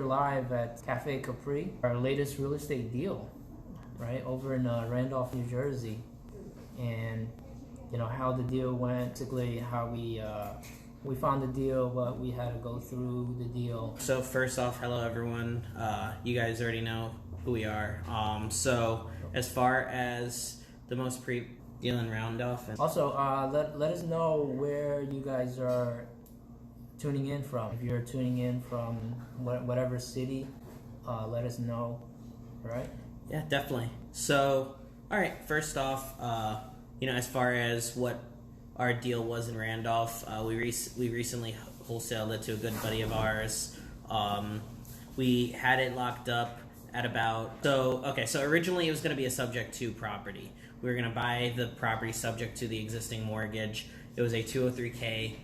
live at Cafe Capri, our latest real estate deal, right, over in Randolph, New Jersey. And, you know, how the deal went, basically how we found the deal, but we had to go through the deal. So first off, hello everyone. You guys already know who we are. So as far as the most deal in Randolph. Also, let us know where you guys are tuning in from. If you're tuning in from whatever city, let us know, right? Yeah, definitely. So, all right, first off, you know, as far as what our deal was in Randolph, we recently wholesaled it to a good buddy of ours. We had it locked up at about... So originally it was going to be a subject to property. We were going to buy the property subject to the existing mortgage. It was a 203K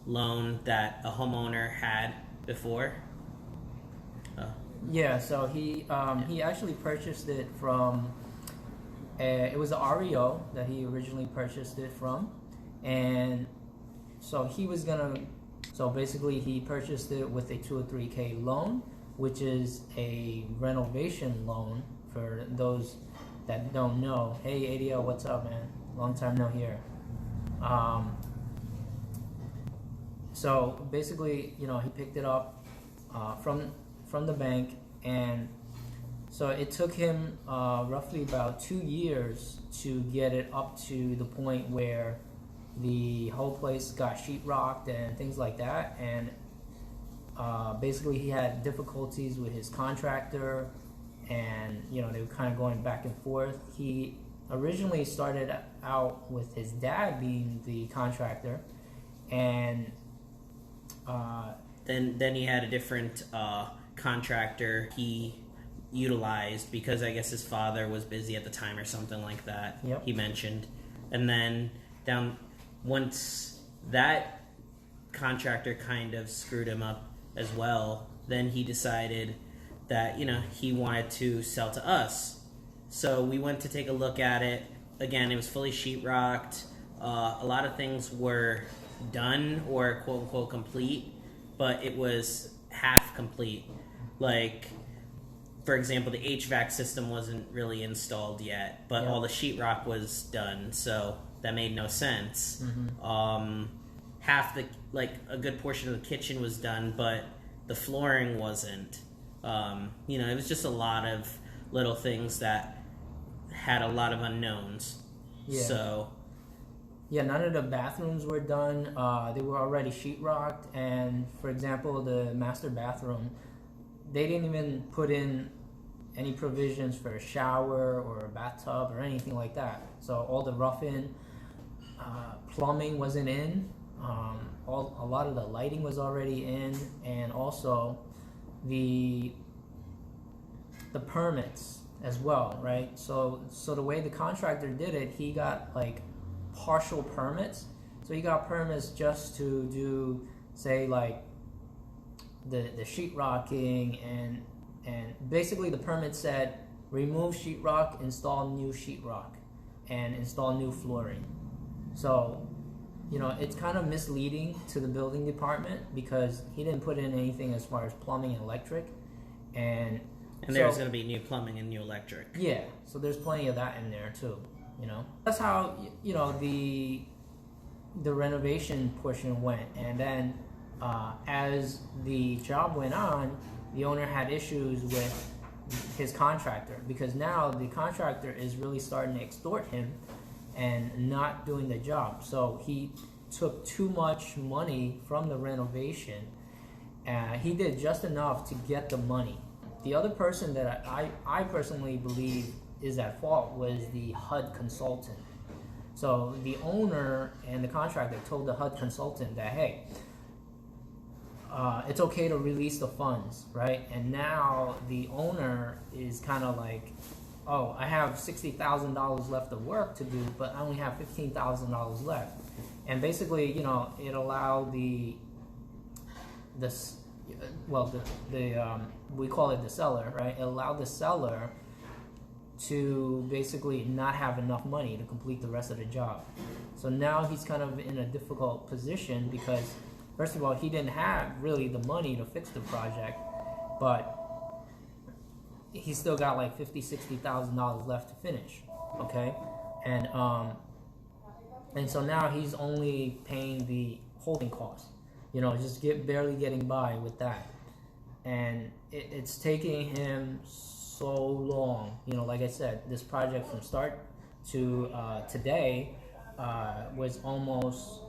loan that a homeowner had before. Yeah, so he actually purchased it from... it was the REO that he originally purchased it from. And so he was going to... So basically he purchased it with a 203K loan, which is a renovation loan for those that don't know. Hey, ADL, what's up, man? Long time no hear. So basically, you know, he picked it up from the bank, and so it took him roughly about 2 years to get it up to the point where the whole place got sheetrocked and things like that. And basically he had difficulties with his contractor, and you know, they were kind of going back and forth. He originally started out with his dad being the contractor, and then he had a different contractor he utilized because I guess his father was busy at the time or something like that. Yep. He mentioned. And then once that contractor kind of screwed him up as well, then he decided that, you know, he wanted to sell to us. So we went to take a look at it. Again, it was fully sheetrocked. A lot of things were done or quote unquote complete, but it was half complete. Like, for example, the HVAC system wasn't really installed yet, but all the sheetrock was done, so that made no sense. Mm-hmm. Half a good portion of the kitchen was done, but the flooring wasn't. You know, it was just a lot of little things that had a lot of unknowns. Yeah. So, yeah, none of the bathrooms were done. They were already sheetrocked, and for example, the master bathroom, they didn't even put in any provisions for a shower or a bathtub or anything like that. So all the rough-in plumbing wasn't in. A lot of the lighting was already in, and also the permits as well, right? So the way the contractor did it, he got like partial permits. So he got permits just to do, say, like the sheetrocking, and basically the permit said remove sheetrock, install new sheetrock, and install new flooring. So, you know, it's kind of misleading to the building department because he didn't put in anything as far as plumbing and electric, and there's going to be new plumbing and new electric. Yeah, so there's plenty of that in there too. You know, that's how, you know, the renovation portion went, and then as the job went on, the owner had issues with his contractor because now the contractor is really starting to extort him and not doing the job. So he took too much money from the renovation. He did just enough to get the money. The other person that I personally believe is at fault was the HUD consultant. So the owner and the contractor told the HUD consultant that, hey, it's okay to release the funds, right? And now the owner is kind of like, oh, I have $60,000 left of work to do, but I only have $15,000 left. And basically, you know, it allowed we call it the seller, right? It allowed the seller to basically not have enough money to complete the rest of the job. So now he's kind of in a difficult position because, first of all, he didn't have really the money to fix the project, but he's still got like $50,000-$60,000 left to finish. Okay, and so now he's only paying the holding costs. You know, just barely getting by with that, and it's taking him so long. You know, like I said, this project from start to today was almost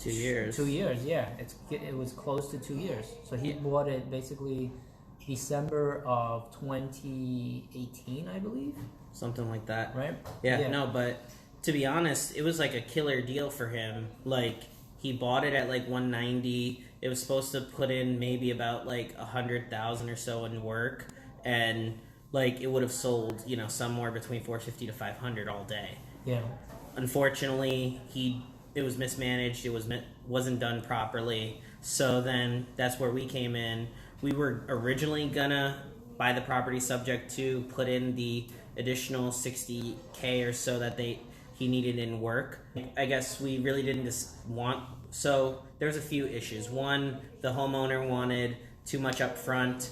2 years. 2 years, yeah. It was close to 2 years. So he bought it basically December of 2018, I believe. Something like that. Right? Yeah, no, but to be honest, it was like a killer deal for him. Like, he bought it at like 190. It was supposed to put in maybe about like 100,000 or so in work, and like it would have sold, you know, somewhere between 450 to 500 all day. Yeah. Unfortunately, it was mismanaged. It wasn't done properly. So then that's where we came in. We were originally gonna buy the property subject to put in the additional $60K or so that he needed in work. I guess we really didn't so there's a few issues. One, the homeowner wanted too much up front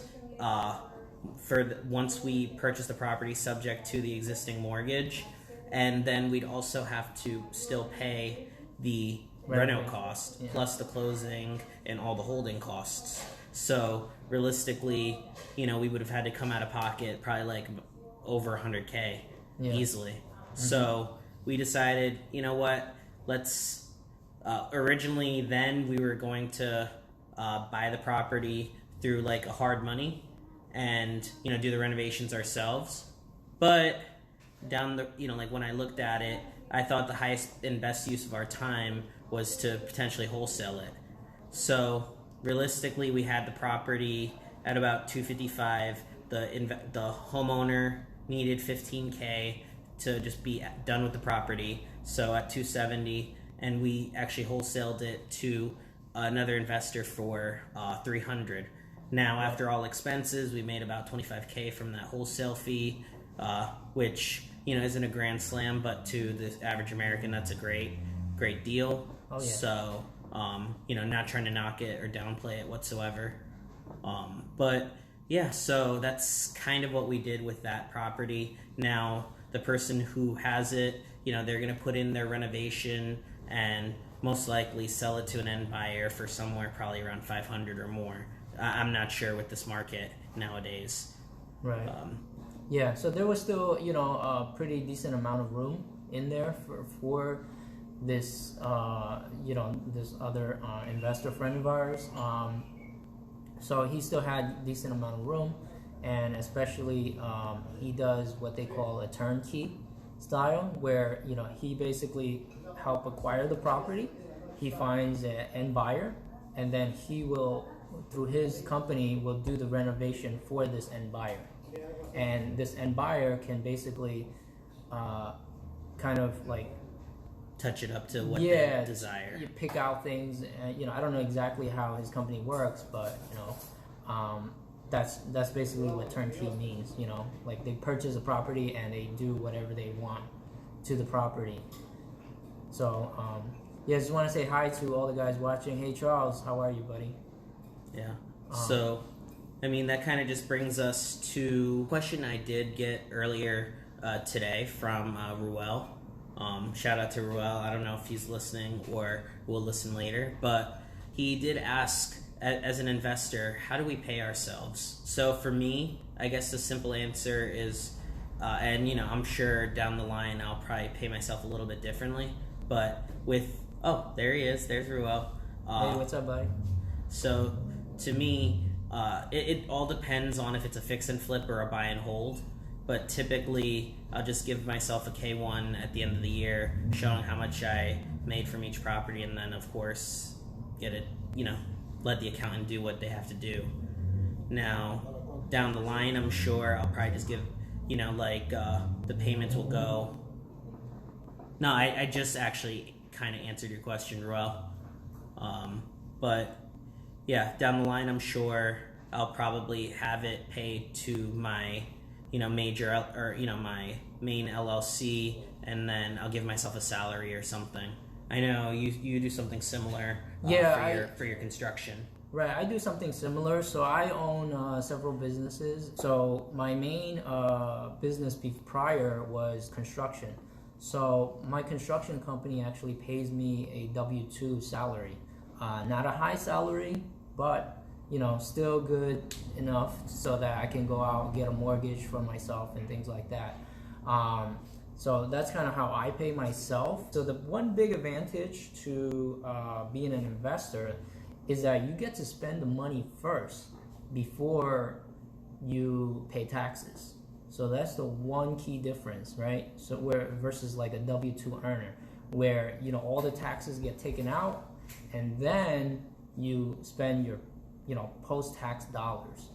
once we purchased the property subject to the existing mortgage, and then we'd also have to still pay the reno cost plus the closing and all the holding costs. So realistically, you know, we would have had to come out of pocket probably like over 100K easily. Mm-hmm. So we decided, you know what, let's originally then we were going to buy the property through like a hard money and, you know, do the renovations ourselves. But like when I looked at it, I thought the highest and best use of our time was to potentially wholesale it. So realistically, we had the property at about 255. The homeowner needed 15K to just be done with the property. So at 270, and we actually wholesaled it to another investor for 300. Now, after all expenses, we made about 25K from that wholesale fee, which, you know, isn't a grand slam, but to the average American, that's a great deal. Oh, yeah. So, you know, not trying to knock it or downplay it whatsoever. But yeah, so that's kind of what we did with that property. Now, the person who has it, you know, they're going to put in their renovation and most likely sell it to an end buyer for somewhere probably around 500 or more. I'm not sure with this market nowadays. Right. Yeah, so there was still, you know, a pretty decent amount of room in there for this, you know, this other investor friend of ours. So he still had a decent amount of room, and especially he does what they call a turnkey style, where, you know, he basically help acquire the property. He finds an end buyer, and then he will, through his company, will do the renovation for this end buyer. And this end buyer can basically kind of like touch it up to what they desire. You pick out things, and, you know, I don't know exactly how his company works, but, you know, that's basically what turnkey means. You know, like they purchase a property and they do whatever they want to the property. So yeah, just want to say hi to all the guys watching. Hey Charles, how are you, buddy? Yeah. So I mean, that kind of just brings us to a question I did get earlier today from Ruel. Shout out to Ruel. I don't know if he's listening or will listen later, but he did ask, as an investor, how do we pay ourselves? So for me, I guess the simple answer is, and you know, I'm sure down the line I'll probably pay myself a little bit differently, but there he is. There's Ruel. Hey, what's up, buddy? So to me, it all depends on if it's a fix and flip or a buy and hold. But typically, I'll just give myself a K1 at the end of the year, showing how much I made from each property, and then, of course, get it, you know, let the accountant do what they have to do. Now, down the line, I'm sure I'll probably just give, you know, like, the payments will go. No, I just actually kind of answered your question, Ruel. But, yeah, down the line, I'm sure I'll probably have it paid to my, you know, my main LLC, and then I'll give myself a salary or something. I know you do something similar for your construction. Right, I do something similar. So I own several businesses. So my main business prior was construction. So my construction company actually pays me a W-2 salary. Not a high salary, but still good enough so that I can go out and get a mortgage for myself and things like that. So that's kind of how I pay myself. So the one big advantage to being an investor is that you get to spend the money first before you pay taxes. So that's the one key difference, right? So where versus like a W-2 earner, where all the taxes get taken out, and then you spend your post-tax dollars.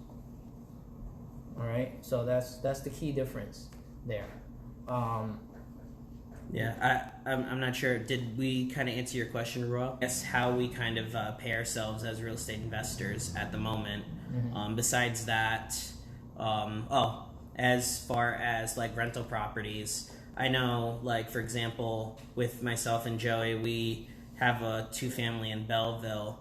All right, so that's the key difference there. Yeah, I'm not sure. Did we kind of answer your question, Roy? Yes, how we kind of pay ourselves as real estate investors at the moment. Mm-hmm. Besides that, as far as like rental properties, I know, like for example, with myself and Joey, we have a 2-family in Belleville.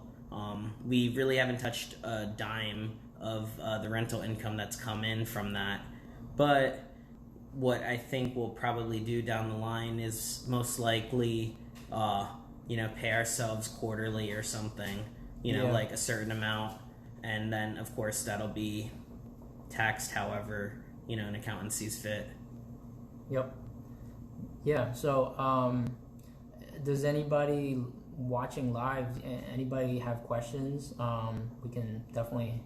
We really haven't touched a dime of the rental income that's come in from that, but what I think we'll probably do down the line is most likely, pay ourselves quarterly or something, like a certain amount, and then of course that'll be taxed however, an accountant sees fit. Yep. Yeah. So, does anybody watching live, anybody have questions? We can definitely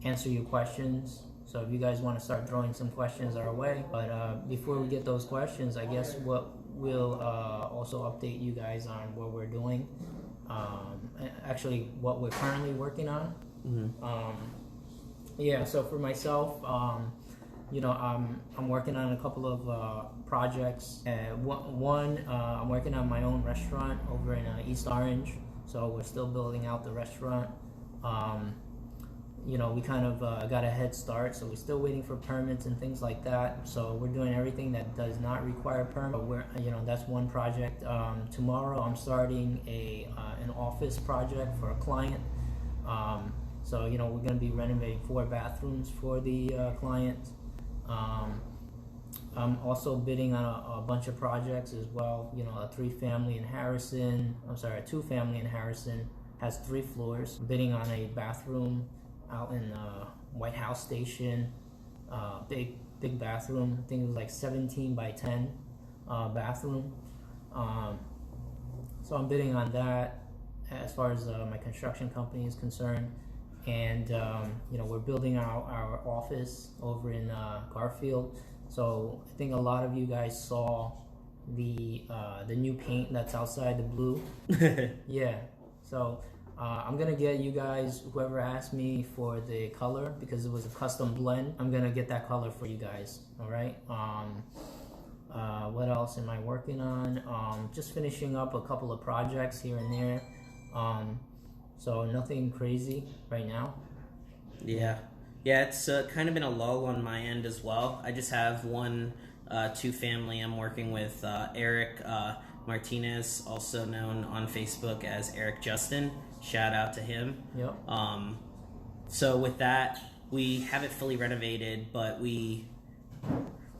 answer your questions. So if you guys want to start throwing some questions our way, but before we get those questions, I guess what we'll also update you guys on what we're doing, actually what we're currently working on. Mm-hmm. So for myself, I'm working on a couple of projects. One, I'm working on my own restaurant over in East Orange, so we're still building out the restaurant. We kind of got a head start, so we're still waiting for permits and things like that. So we're doing everything that does not require a permit. That's one project. Tomorrow I'm starting an office project for a client. So we're going to be renovating 4 bathrooms for the client. I'm also bidding on a bunch of projects as well. A 2-family in Harrison has 3 floors. I'm bidding on a bathroom out in White House Station, big bathroom. I think it was like 17 by 10 bathroom. So I'm bidding on that as far as my construction company is concerned. And we're building our office over in Garfield. So I think a lot of you guys saw the new paint that's outside, the blue. Yeah. So I'm gonna get you guys, whoever asked me for the color, because it was a custom blend, I'm gonna get that color for you guys. All right. What else am I working on? Just finishing up a couple of projects here and there. So nothing crazy right now. Yeah, it's kind of been a lull on my end as well. I just have one 2-family I'm working with, Eric Martinez, also known on Facebook as Eric Justin. Shout out to him. Yep. So with that, we have it fully renovated, but we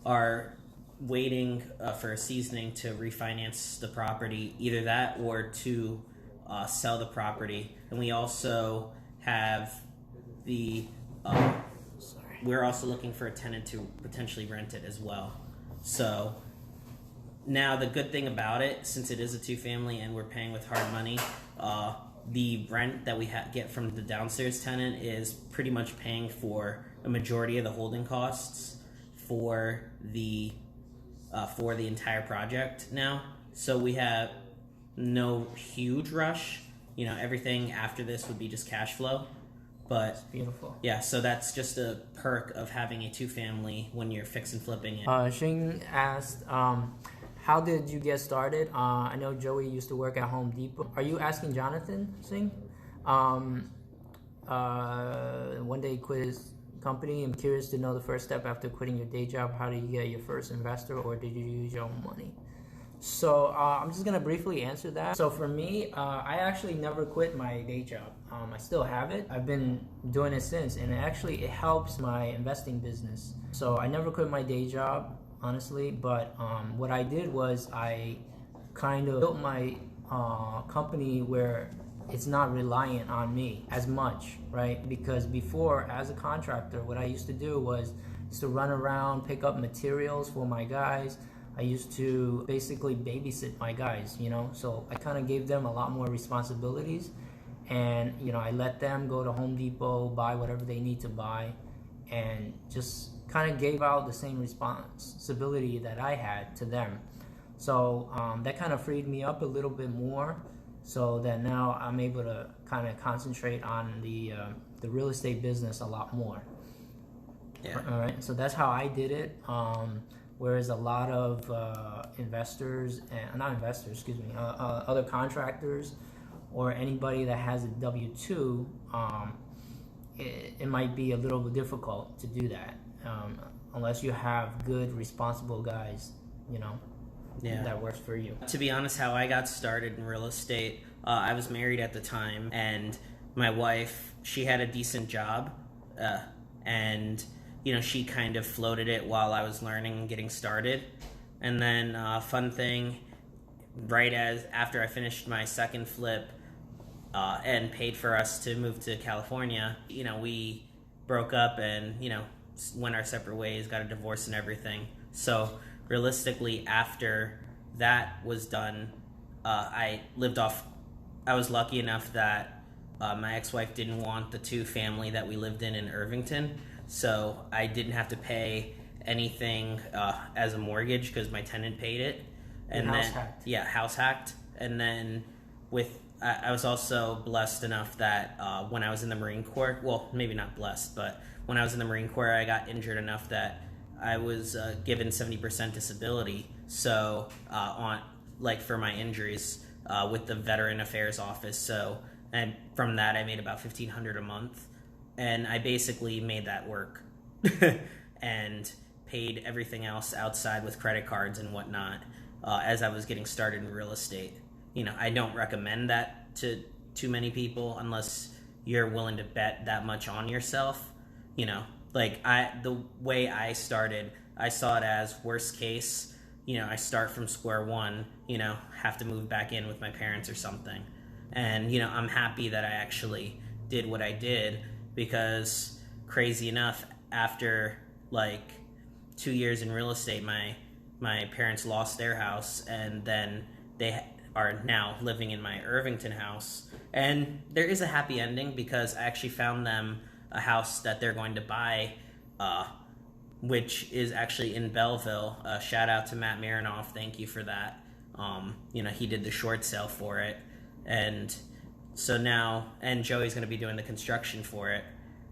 are waiting for a seasoning to refinance the property, either that or to sell the property. And we also have we're also looking for a tenant to potentially rent it as well. So now the good thing about it, since it is a 2-family and we're paying with hard money, the rent that we get from the downstairs tenant is pretty much paying for a majority of the holding costs for the entire project now. So we have no huge rush. Everything after this would be just cash flow. But it's beautiful. Yeah, so that's just a perk of having a 2-family when you're fix and flipping it. Xing asked, how did you get started? I know Joey used to work at Home Depot. Are you asking Jonathan, Xing? One day he quit his company. I'm curious to know the first step after quitting your day job. How did you get your first investor, or did you use your own money? So I'm just gonna briefly answer that. So for me, I actually never quit my day job. I still have it. I've been doing it since, and it helps my investing business. So I never quit my day job, honestly. But what I did was I kind of built my company where it's not reliant on me as much, right? Because before, as a contractor, what I used to do was to run around, pick up materials for my guys. I used to basically babysit my guys, so I kind of gave them a lot more responsibilities, and I let them go to Home Depot, buy whatever they need to buy, and just kind of gave out the same responsibility that I had to them. So that kind of freed me up a little bit more, so that now I'm able to kind of concentrate on the real estate business a lot more. Yeah. All right, so that's how I did it. Whereas a lot of other contractors or anybody that has a W-2, it might be a little bit difficult to do that unless you have good, responsible guys, that works for you. To be honest, how I got started in real estate, I was married at the time, and my wife, she had a decent job, and she kind of floated it while I was learning and getting started. And then fun thing, after I finished my second flip and paid for us to move to California, we broke up and went our separate ways, got a divorce and everything. So realistically, after that was done, I was lucky enough that my ex-wife didn't want the two family that we lived in Irvington. So I didn't have to pay anything as a mortgage because my tenant paid it. And house hacked. Yeah, house hacked. And then I was also blessed enough that when I was in the Marine Corps, well, maybe not blessed, but when I was in the Marine Corps, I got injured enough that I was given 70% disability. So for my injuries with the Veteran Affairs Office. So, and from that, I made about $1,500 a month. And I basically made that work and paid everything else outside with credit cards and whatnot as I was getting started in real estate. I don't recommend that to too many people unless you're willing to bet that much on yourself. The way I started, I saw it as worst case. I start from square one, have to move back in with my parents or something. And, I'm happy that I actually did what I did. Because crazy enough, after 2 years in real estate, my parents lost their house, and then they are now living in my Irvington house. And there is a happy ending because I actually found them a house that they're going to buy, which is actually in Belleville. Shout out to Matt Marinoff, thank you for that. He did the short sale for it, and so now, and Joey's going to be doing the construction for it.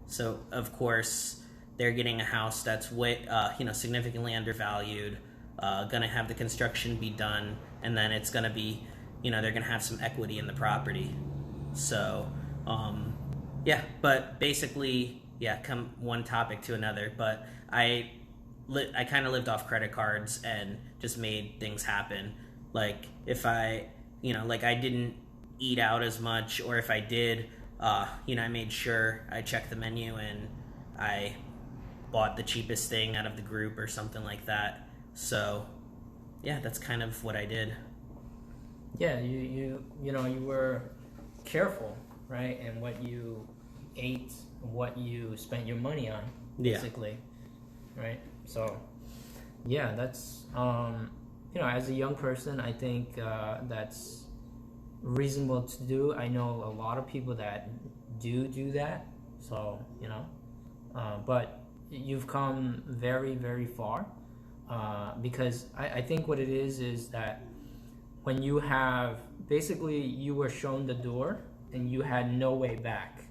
So, of course, they're getting a house that's significantly undervalued, going to have the construction be done, and then it's going to be, they're going to have some equity in the property. So, but basically, come one topic to another, but I kind of lived off credit cards and just made things happen. If I didn't eat out as much, or if I did, I made sure I checked the menu and I bought the cheapest thing out of the group or something like that. So that's kind of what I did. Yeah, you were careful, right? And what you ate, what you spent your money on, basically, right? So that's as a young person, I think that's reasonable to do. I know a lot of people that do that, so but you've come very, very far, because I think what it is that when you have basically you were shown the door and you had no way back,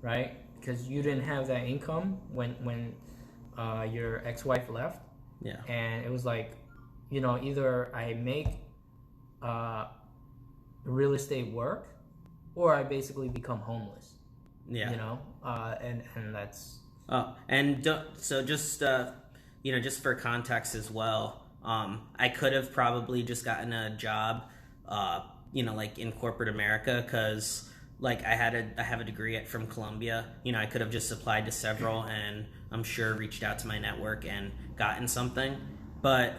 right? Because you didn't have that income when your ex-wife left, and it was either I make real estate work, or I basically become homeless. And that's just for context as well, I could have probably just gotten a job, like in corporate America, because like I have a degree from Columbia. I could have just applied to several, and I'm sure reached out to my network and gotten something. But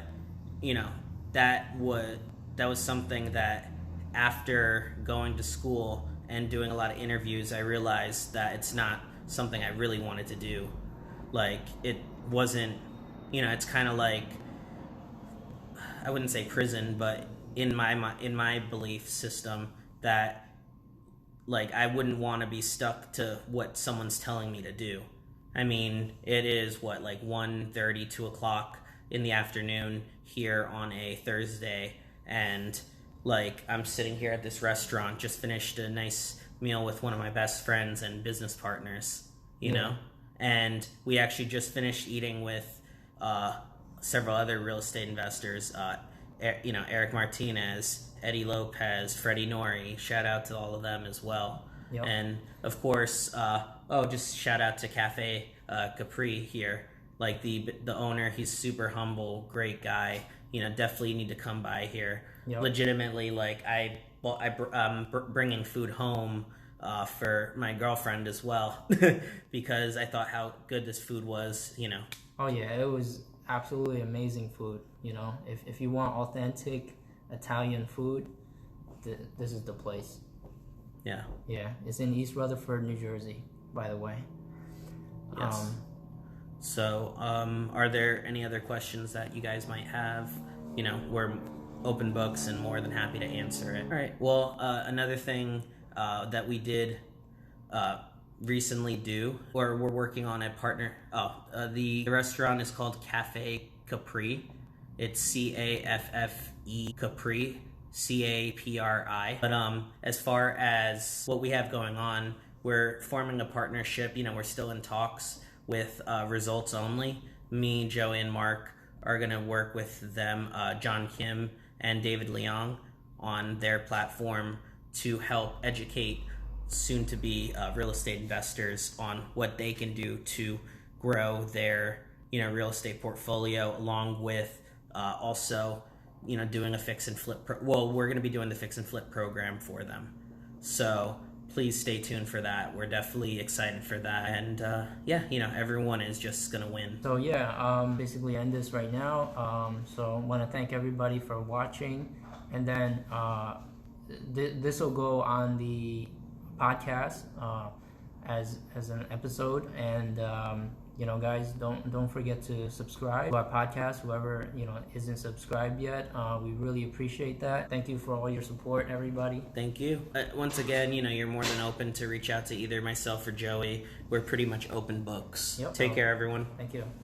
that was something that after going to school and doing a lot of interviews, I realized that it's not something I really wanted to do. Like, it wasn't, it's kind of like, I wouldn't say prison, but in my belief system, that like I wouldn't want to be stuck to what someone's telling me to do. I mean, it is like 1:30, 2 o'clock in the afternoon here on a Thursday, and like I'm sitting here at this restaurant, just finished a nice meal with one of my best friends and business partners, and we actually just finished eating with several other real estate investors, Eric Martinez, Eddie Lopez, Freddie Nori. Shout out to all of them as well. Yep. And of course, just shout out to Cafe Capri here. Like the owner, he's super humble, great guy. Definitely need to come by here. Yep. Legitimately, like I'm bringing food home for my girlfriend as well because I thought how good this food was. Oh yeah, it was absolutely amazing food. If you want authentic Italian food, this is the place. Yeah. Yeah, it's in East Rutherford, New Jersey, by the way. Yes. So, are there any other questions that you guys might have? We're open books and more than happy to answer it. All right. Well, another thing that we did recently do, or we're working on a partner. The restaurant is called Cafe Capri. It's CAFFE Capri, CAPRI. But as far as what we have going on, we're forming a partnership. We're still in talks with Results Only. Me, Joey, and Mark are going to work with them, John Kim and David Leong, on their platform to help educate soon-to-be real estate investors on what they can do to grow their real estate portfolio, along with also doing a fix and flip. We're going to be doing the fix and flip program for them. So please stay tuned for that. We're definitely excited for that, and everyone is just going to win. So basically end this right now. So I want to thank everybody for watching, and then this will go on the podcast as an episode, and guys, don't forget to subscribe to our podcast. Whoever isn't subscribed yet, we really appreciate that. Thank you for all your support, everybody. Thank you. Once again, you're more than open to reach out to either myself or Joey. We're pretty much open books. Yep. Take care, everyone. Thank you.